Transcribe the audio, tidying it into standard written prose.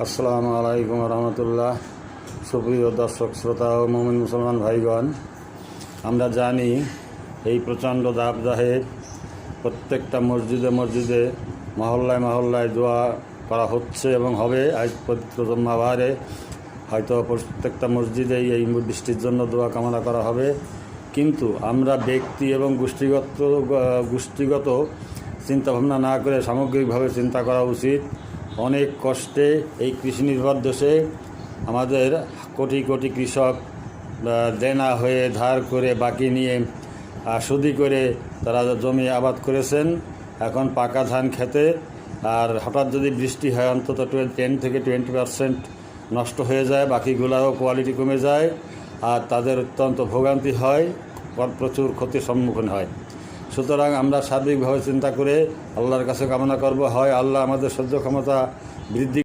আসসালামু আলাইকুম রহমতুল্লাহ। সুপ্রিয় দর্শক শ্রোতা ও মুমিন মুসলমান ভাইগণ, আমরা জানি এই প্রচণ্ড দাবদাহে প্রত্যেকটা মসজিদে মসজিদে মহল্লায় মহল্লায় দোয়া করা হচ্ছে এবং হবে। আজ পবিত্র জুম্মাবারে হয়তো প্রত্যেকটা মসজিদেই এই বৃষ্টির জন্য দোয়া কামনা করা হবে। কিন্তু আমরা ব্যক্তি এবং গোষ্ঠীগত চিন্তাভাবনা না করে সামগ্রিকভাবে চিন্তা করা উচিত। অনেক কষ্টে এই কৃষি নির্ভর দেশে আমাদের কোটি কোটি কৃষক দেনা হয়ে ধার করে বাকি নিয়ে সুদি করে তারা জমি আবাদ করেছেন। এখন পাকা ধান খেতে আর হঠাৎ যদি বৃষ্টি হয় অন্তত 10 থেকে 20% নষ্ট হয়ে যায়, বাকিগুলাও কোয়ালিটি কমে যায় আর তাদের অত্যন্ত ভোগান্তি হয়, প্রচুর ক্ষতির সম্মুখীন হয়। সুতরাং আমরা সার্বিকভাবে চিন্তা করে আল্লাহর কাছে কামনা করব, হয় আল্লাহ আমাদের সহ্য ক্ষমতা বৃদ্ধি